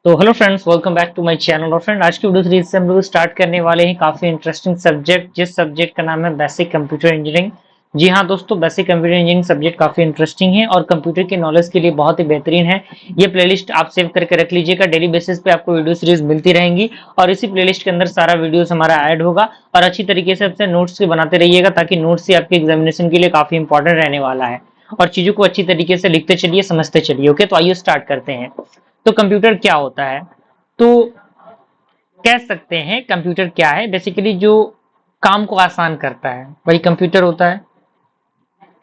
तो hello friends, welcome back to my channel. और friend, आज की वीडियो सीरीज से हम लोग स्टार्ट करने वाले हैं काफी इंटरेस्टिंग सब्जेक्ट, जिस सब्जेक्ट का नाम है बेसिक कंप्यूटर इंजीनियरिंग। जी हाँ दोस्तों, बेसिक कंप्यूटर इंजीनियरिंग सब्जेक्ट काफी इंटरेस्टिंग है और कंप्यूटर के नॉलेज के लिए बहुत ही बेहतरीन है। ये प्लेलिस्ट आप सेव करके रख लीजिएगा, डेली बेसिस पे आपको वीडियो सीरीज मिलती रहेंगी और इसी प्लेलिस्ट के अंदर सारा वीडियोस हमारा ऐड होगा। और अच्छी तरीके से अपने नोट्स भी बनाते रहिएगा, ताकि नोट्स ही आपके एग्जामिनेशन के लिए काफी इंपॉर्टेंट रहने वाला है। और चीजों को अच्छी तरीके से लिखते चलिए, समझते चलिए। ओके, तो आइए स्टार्ट करते हैं। तो कंप्यूटर क्या होता है? तो कह सकते हैं कंप्यूटर क्या है, बेसिकली जो काम को आसान करता है वही कंप्यूटर होता है।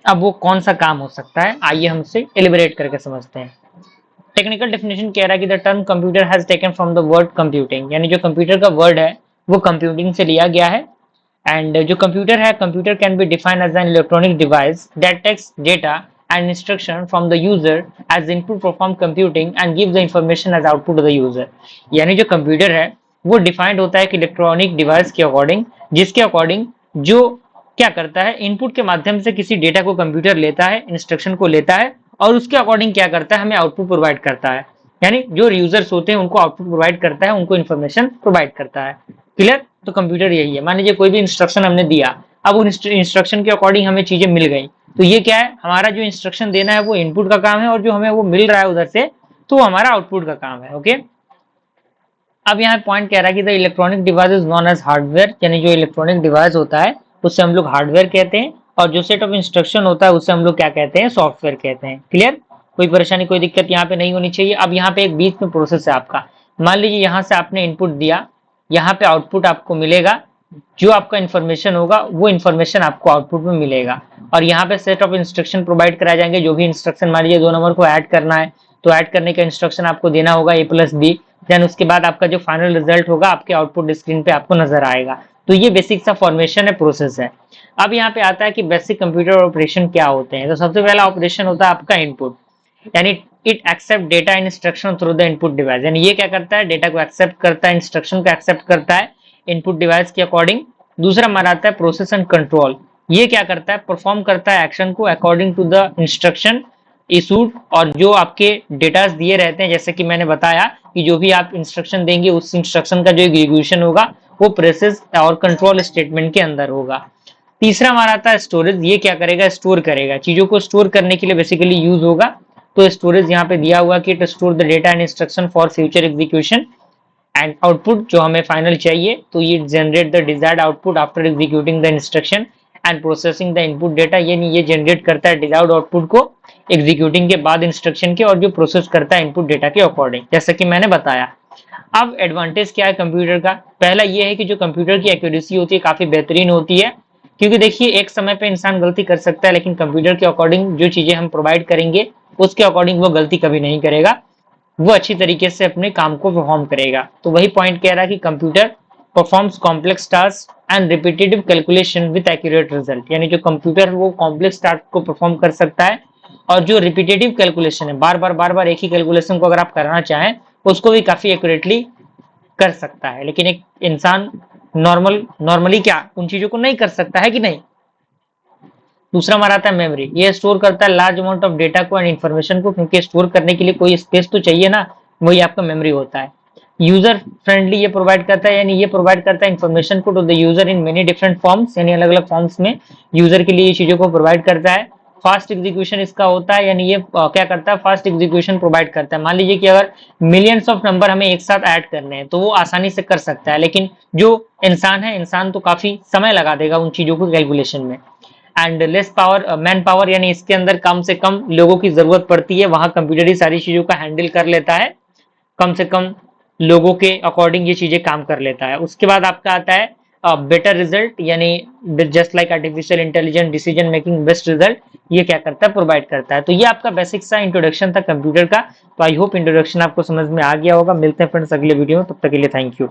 अब वो कौन सा काम हो सकता है, आइए हम इसे एलिबरेट करके समझते हैं। टेक्निकल डेफिनेशन कह रहा है कि the term computer has taken from the word computing, यानी जो कंप्यूटर का वर्ड है वो कंप्यूटिंग से लिया गया है। एंड जो कंप्यूटर है, computer can be defined as an electronic device that takes data and instruction from the user as input perform computing and give the information as output to the user। यानी जो computer है वो defined होता है कि electronic device के according, जिसके according जो क्या करता है, इनपुट के माध्यम से किसी डेटा को कंप्यूटर लेता है, इंस्ट्रक्शन को लेता है और उसके अकॉर्डिंग क्या करता है, हमें आउटपुट प्रोवाइड करता है। यानी जो यूजर्स होते हैं उनको आउटपुट प्रोवाइड करता है, उनको इन्फॉर्मेशन प्रोवाइड करता है। क्लियर? तो कंप्यूटर यही है। मान लीजिए कोई भी इंस्ट्रक्शन हमने दिया, अब उस इंस्ट्रक्शन के अकॉर्डिंग हमें चीजें मिल गई, तो ये क्या है, हमारा जो इंस्ट्रक्शन देना है वो इनपुट का काम है और जो हमें वो मिल रहा है उधर से, तो वो हमारा आउटपुट का काम है। ओके, अब यहाँ पॉइंट कह रहा है कि the electronic device is known as hardware, यानी जो इलेक्ट्रॉनिक डिवाइस होता है उससे हम लोग हार्डवेयर कहते हैं, और जो सेट ऑफ इंस्ट्रक्शन होता है उससे हम लोग क्या कहते हैं, सॉफ्टवेयर कहते हैं। क्लियर? कोई परेशानी, कोई दिक्कत यहाँ पे नहीं होनी चाहिए। अब यहाँ पे एक बीच में प्रोसेस है आपका। मान लीजिए यहाँ से आपने इनपुट दिया, यहाँ पे आउटपुट आपको मिलेगा, जो आपका इन्फॉर्मेशन होगा वो इन्फॉर्मेशन आपको आउटपुट में मिलेगा। और यहाँ पे सेट ऑफ इंस्ट्रक्शन प्रोवाइड कराए जाएंगे। जो भी इंस्ट्रक्शन, मान लीजिए 2 नंबर को ऐड करना है, तो ऐड करने का इंस्ट्रक्शन आपको देना होगा a+b। देन उसके बाद आपका जो फाइनल रिजल्ट होगा आपके आउटपुट स्क्रीन पे आपको नजर आएगा। तो ये बेसिक सा फॉर्मेशन है, प्रोसेस है। अब यहाँ पे आता है कि बेसिक कंप्यूटर ऑपरेशन क्या होते हैं। तो सबसे पहला ऑपरेशन होता है आपका इनपुट, यानी it accept data instruction through the input device. यानी ये क्या करता है, डेटा को एक्सेप्ट करता है, इंस्ट्रक्शन को एक्सेप्ट करता है इनपुट डिवाइस के अकॉर्डिंग। दूसरा हमारा आता है प्रोसेस एंड कंट्रोल। ये क्या करता है, परफॉर्म करता है एक्शन को according to the instruction issued. और जो आपके डेटास दिए रहते हैं, जैसे कि मैंने बताया कि जो भी आप इंस्ट्रक्शन देंगे उस इंस्ट्रक्शन का जो एग्जीक्यूशन होगा वो प्रोसेस और कंट्रोल स्टेटमेंट के अंदर होगा। तीसरा हमारा आता है स्टोरेज। ये क्या करेगा, स्टोर करेगा, चीजों को स्टोर करने के लिए बेसिकली यूज होगा। तो स्टोरेज यहाँ पे दिया हुआ कि to store the data and instruction for future execution. And output जो हमें फाइनल चाहिए, तो ये generate the desired output after executing the instruction and processing the input data. यानी ये जनरेट करता है डिजायर्ड आउटपुट को एग्जीक्यूटिंग के बाद इंस्ट्रक्शन के, और जो प्रोसेस करता है इनपुट डेटा के अकॉर्डिंग, जैसा कि मैंने बताया। अब एडवांटेज क्या है कंप्यूटर का? पहला ये है कि जो कंप्यूटर की एक्यूरेसी होती है काफी बेहतरीन होती है। क्योंकि देखिए, एक समय पे इंसान गलती कर सकता है, लेकिन कंप्यूटर के अकॉर्डिंग जो चीजें हम प्रोवाइड करेंगे उसके अकॉर्डिंग वो गलती कभी नहीं करेगा, वो अच्छी तरीके से अपने काम को परफॉर्म करेगा। तो वही पॉइंट कह रहा है कि computer performs complex task and repetitive calculation with accurate result. यानी जो कंप्यूटर वो कॉम्प्लेक्स टास्क को परफॉर्म कर सकता है, और जो रिपीटेटिव कैलकुलेशन है, बार बार एक ही कैलकुलेशन को अगर आप करना चाहें उसको भी काफी एक्यूरेटली कर सकता है। लेकिन एक इंसान नॉर्मली क्या उन चीजों को नहीं कर सकता है, कि नहीं? दूसरा हमारा आता है मेमोरी। ये स्टोर करता है लार्ज अमाउंट ऑफ डेटा को एंड इन्फॉर्मेशन को, क्योंकि स्टोर करने के लिए कोई स्पेस तो चाहिए ना, वही आपका मेमोरी होता है। यूजर फ्रेंडली ये प्रोवाइड करता है, यानी ये प्रोवाइड करता है इन्फॉर्मेशन को to the user in many different forms, यानी अलग अलग फॉर्म्स में यूजर के लिए ये चीजों को प्रोवाइड करता है। फास्ट एग्जीक्यूशन इसका होता है, यानी ये क्या करता है, फास्ट एग्जीक्यूशन प्रोवाइड करता है। मान लीजिए कि अगर मिलियंस ऑफ नंबर हमें एक साथ ऐड करने हैं तो वो आसानी से कर सकता है, लेकिन जो इंसान है, इंसान तो काफी समय लगा देगा उन चीजों को कैलकुलेशन में। And less power, man power, यानी इसके अंदर कम से कम लोगों की जरूरत पड़ती है, वहां कंप्यूटर ही सारी चीजों का हैंडल कर लेता है, कम से कम लोगों के अकॉर्डिंग ये चीजें काम कर लेता है। उसके बाद आपका आता है बेटर रिजल्ट, यानी just like artificial intelligence decision making best result. ये क्या करता है, प्रोवाइड करता है। तो ये आपका बेसिक सा इंट्रोडक्शन था कंप्यूटर का। तो आई होप इंट्रोडक्शन आपको समझ में आ गया होगा। मिलते हैं फ्रेंड्स अगले वीडियो में, तब तक के लिए थैंक यू।